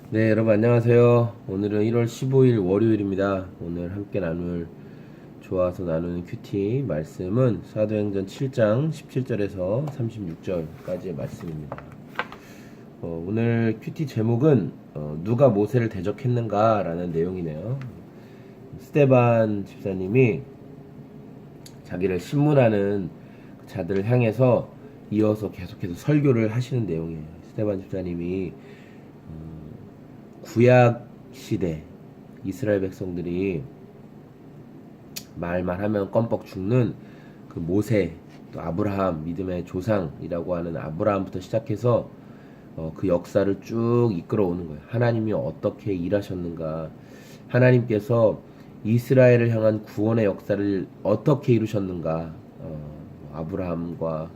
네, 여러분 안녕하세요. 오늘은 1월 15일 월요일입니다. 오늘 함께 나눌 좋아서 나누는 큐티 말씀은 사도행전 7장 17절에서 36절까지의 말씀입니다. 오늘 큐티 제목은 누가 모세를 대적했는가 라는 내용이네요. 스테반 집사님이 자기를 신문하는 자들을 향해서 이어서 계속해서 설교를 하시는 내용이에요. 스테반 집사님이 구약 시대 이스라엘 백성들이 말만 하면 껌뻑 죽는 그 모세, 또 아브라함, 믿음의 조상이라고 하는 아브라함부터 시작해서 그 역사를 쭉 이끌어오는 거예요. 하나님이 어떻게 일하셨는가, 하나님께서 이스라엘을 향한 구원의 역사를 어떻게 이루셨는가, 아브라함과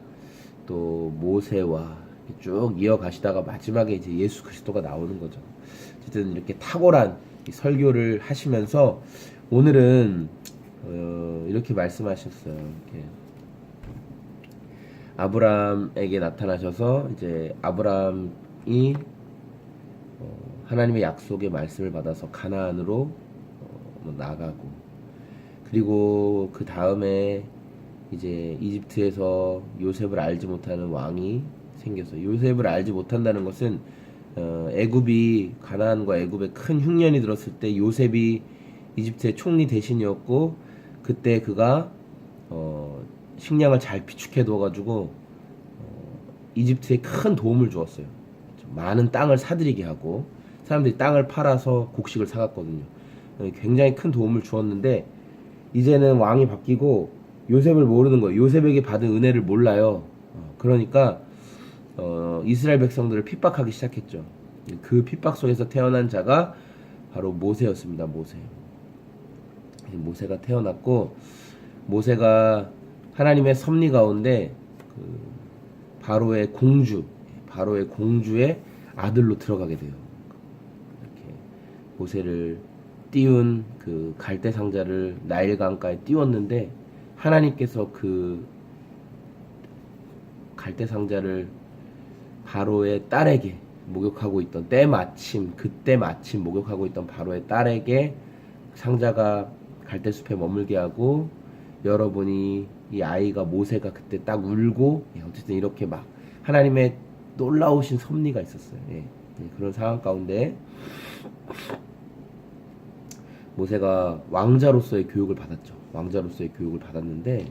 또 모세와 쭉 이어가시다가 마지막에 이제 예수 그리스도가 나오는 거죠. 어쨌든 이렇게 탁월한 설교를 하시면서 오늘은 이렇게 말씀하셨어요. 이렇게 아브라함에게 나타나셔서 이제 아브라함이 하나님의 약속의 말씀을 받아서 가나안으로 나가고, 그리고 그 다음에 이제 이집트에서 요셉을 알지 못하는 왕이 생겨서, 요셉을 알지 못한다는 것은 애굽이, 가나안과 애굽에 큰 흉년이 들었을 때 요셉이 이집트의 총리 대신이었고, 그때 그가 식량을 잘 비축해 둬가지고 이집트에 큰 도움을 주었어요. 많은 땅을 사들이게 하고 사람들이 땅을 팔아서 곡식을 사갔거든요. 굉장히 큰 도움을 주었는데 이제는 왕이 바뀌고 요셉을 모르는 거예요. 요셉에게 받은 은혜를 몰라요. 그러니까 이스라엘 백성들을 핍박하기 시작했죠. 그 핍박 속에서 태어난 자가 바로 모세였습니다. 모세가 태어났고, 모세가 하나님의 섭리 가운데 그 바로의 공주의 아들로 들어가게 돼요. 이렇게 모세를 띄운 그 갈대 상자를 나일강가에 띄웠는데, 하나님께서 그 갈대 상자를 바로의 딸에게 목욕하고 있던 그때 마침 목욕하고 있던 바로의 딸에게 상자가 갈대숲에 머물게 하고, 여러분이 이 아이가 모세가 그때 딱 울고, 어쨌든 이렇게 막 하나님의 놀라우신 섭리가 있었어요. 그런 상황 가운데 모세가 왕자로서의 교육을 받았죠. 왕자로서의 교육을 받았는데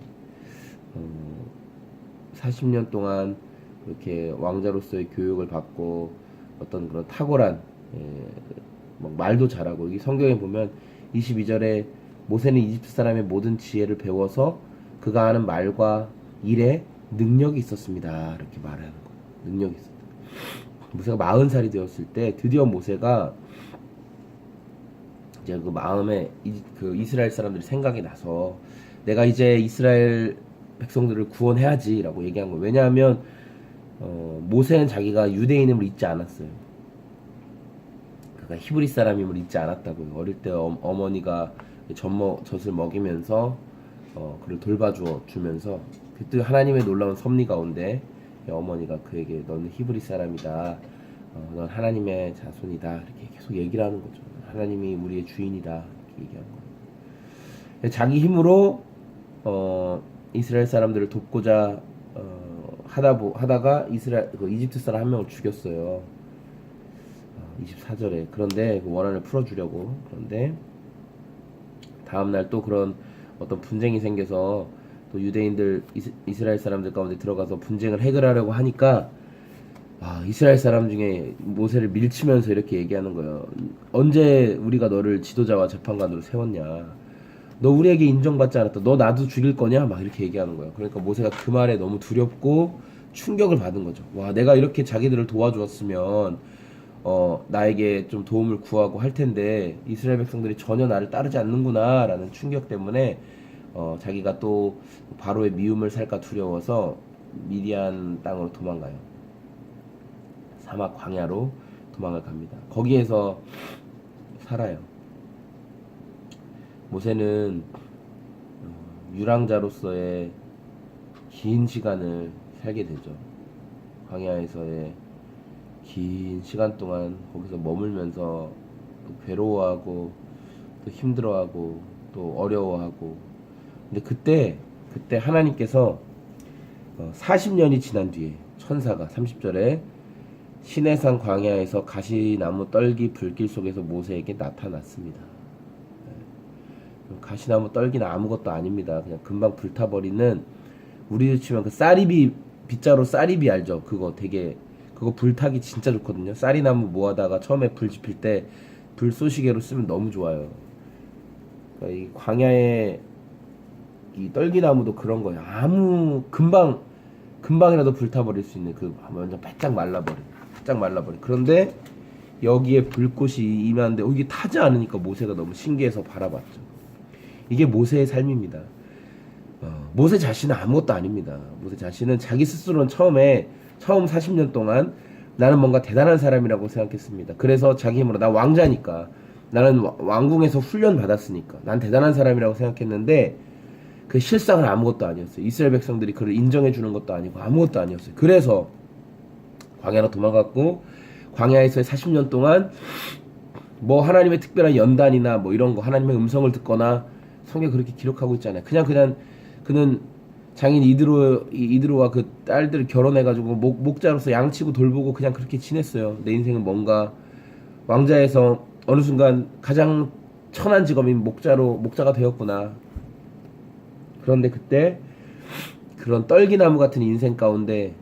40년 동안 그렇게 왕자로서의 교육을 받고 어떤 그런 탁월한, 막 말도 잘하고, 여기 성경에 보면 22절에 모세는 이집트 사람의 모든 지혜를 배워서 그가 하는 말과 일에 능력이 있었습니다. 이렇게 말하는 거예요. 능력이 있었다. 모세가 40살이 되었을 때 드디어 모세가 이제 그 마음에 그 이스라엘 사람들이 생각이 나서 내가 이제 이스라엘 백성들을 구원해야지라고 얘기한 거예요. 왜냐하면 모세는 자기가 유대인임을 잊지 않았어요. 그가 히브리 사람임을 잊지 않았다고요. 어릴 때 어머니가 젖을 먹이면서 그를 돌봐주어 주면서, 그때 하나님의 놀라운 섭리 가운데 어머니가 그에게 너는 히브리 사람이다, 넌 하나님의 자손이다, 이렇게 계속 얘기를 하는 거죠. 하나님이 우리의 주인이다, 이렇게 얘기한 거예요. 자기 힘으로 이스라엘 사람들을 돕고자 하다가 이집트 사람 한 명을 죽였어요. 24절에. 그런데 그 원한을 풀어주려고. 그런데 다음날 또 그런 어떤 분쟁이 생겨서 또 유대인들, 이스라엘 사람들 가운데 들어가서 분쟁을 해결하려고 하니까 이스라엘 사람 중에 모세를 밀치면서 이렇게 얘기하는 거예요. 언제 우리가 너를 지도자와 재판관으로 세웠냐? 너 우리에게 인정받지 않았다. 너 나도 죽일 거냐? 막 이렇게 얘기하는 거예요. 그러니까 모세가 그 말에 너무 두렵고 충격을 받은 거죠. 와, 내가 이렇게 자기들을 도와주었으면 나에게 좀 도움을 구하고 할 텐데 이스라엘 백성들이 전혀 나를 따르지 않는구나라는 충격 때문에 자기가 또 바로의 미움을 살까 두려워서 미디안 땅으로 도망가요. 사막 광야로 도망을 갑니다. 거기에서 살아요. 모세는 유랑자로서의 긴 시간을 살게 되죠. 광야에서의 긴 시간 동안 거기서 머물면서 또 괴로워하고 또 힘들어하고 또 어려워하고. 근데 그때 하나님께서 40년이 지난 뒤에 천사가 30절에 시내산 광야에서 가시나무 떨기 불길 속에서 모세에게 나타났습니다. 가시나무 떨기는 아무것도 아닙니다. 그냥 금방 불타버리는, 우리로 치면 그 쌀이비, 빗자루 쌀이비 알죠? 그거 불타기 진짜 좋거든요. 쌀이나무 모아다가 처음에 불 지필 때 불 쏘시개로 쓰면 너무 좋아요. 그러니까 이 광야의 이 떨기나무도 그런 거예요. 금방이라도 불타버릴 수 있는, 그 완전 바짝 말라버린. 그런데 여기에 불꽃이 임하는데 이게 타지 않으니까 모세가 너무 신기해서 바라봤죠. 이게 모세의 삶입니다. 모세 자신은 아무것도 아닙니다. 모세 자신은 자기 스스로는 처음 40년 동안 나는 뭔가 대단한 사람이라고 생각했습니다. 그래서 자기 힘으로, 나 왕자니까, 나는 왕궁에서 훈련 받았으니까 난 대단한 사람이라고 생각했는데, 그 실상은 아무것도 아니었어요. 이스라엘 백성들이 그를 인정해 주는 것도 아니고 아무것도 아니었어요. 그래서 광야로 도망갔고, 광야에서의 40년 동안 뭐 하나님의 특별한 연단이나 뭐 이런 거, 하나님의 음성을 듣거나 성경에 그렇게 기록하고 있잖아요. 그냥 그는 장인 이드로와 그 딸들 결혼해가지고 목자로서 양치고 돌보고 그냥 그렇게 지냈어요. 내 인생은 뭔가 왕자에서 어느 순간 가장 천한 직업인 목자가 되었구나. 그런데 그때 그런 떨기나무 같은 인생 가운데,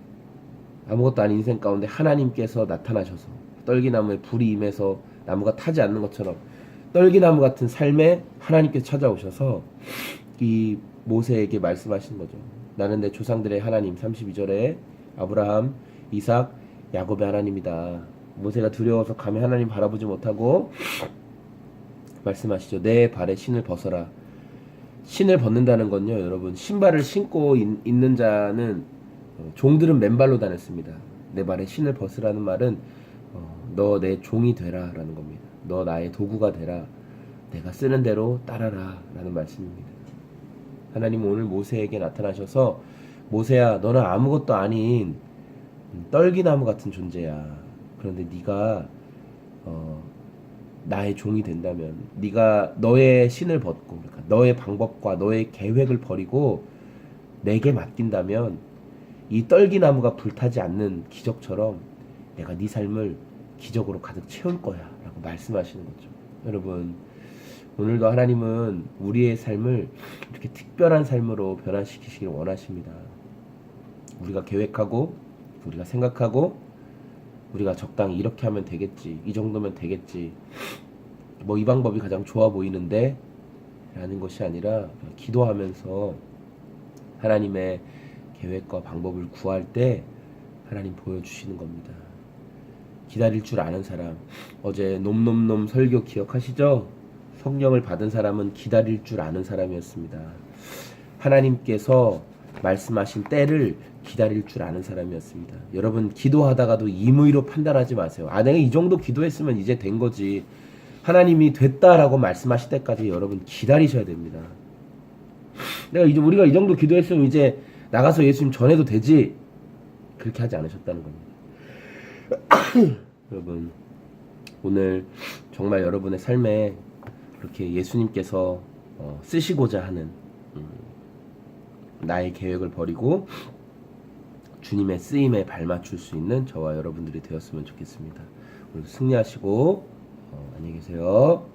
아무것도 아닌 인생 가운데 하나님께서 나타나셔서 떨기나무에 불이 임해서 나무가 타지 않는 것처럼 떨기나무 같은 삶에 하나님께서 찾아오셔서 이 모세에게 말씀하신 거죠. 나는 내 조상들의 하나님, 32절에 아브라함, 이삭, 야곱의 하나님이다. 모세가 두려워서 감히 하나님 바라보지 못하고 말씀하시죠. 내 발에 신을 벗어라. 신을 벗는다는 건요, 여러분, 신발을 신고 있는 자는, 종들은 맨발로 다녔습니다. 내 발에 신을 벗으라는 말은 너 내 종이 되라 라는 겁니다. 너 나의 도구가 되라. 내가 쓰는 대로 따라라 라는 말씀입니다. 하나님은 오늘 모세에게 나타나셔서, 모세야, 너는 아무것도 아닌 떨기나무 같은 존재야. 그런데 네가 나의 종이 된다면, 네가 너의 신을 벗고, 그러니까 너의 방법과 너의 계획을 버리고 내게 맡긴다면 이 떨기나무가 불타지 않는 기적처럼 내가 네 삶을 기적으로 가득 채울 거야 라고 말씀하시는 거죠. 여러분, 오늘도 하나님은 우리의 삶을 이렇게 특별한 삶으로 변화시키시길 원하십니다. 우리가 계획하고, 우리가 생각하고, 우리가 적당히 이렇게 하면 되겠지, 이 정도면 되겠지, 뭐 이 방법이 가장 좋아 보이는데 라는 것이 아니라, 기도하면서 하나님의 계획과 방법을 구할 때 하나님 보여주시는 겁니다. 기다릴 줄 아는 사람, 어제 놈놈놈 설교 기억하시죠? 성령을 받은 사람은 기다릴 줄 아는 사람이었습니다. 하나님께서 말씀하신 때를 기다릴 줄 아는 사람이었습니다. 여러분, 기도하다가도 임의로 판단하지 마세요. 내가 이 정도 기도했으면 이제 된 거지. 하나님이 됐다라고 말씀하실 때까지 여러분 기다리셔야 됩니다. 우리가 이 정도 기도했으면 이제 나가서 예수님 전해도 되지. 그렇게 하지 않으셨다는 겁니다. 여러분, 오늘 정말 여러분의 삶에 그렇게 예수님께서 쓰시고자 하는 나의 계획을 버리고 주님의 쓰임에 발맞출 수 있는 저와 여러분들이 되었으면 좋겠습니다. 오늘 승리하시고 안녕히 계세요.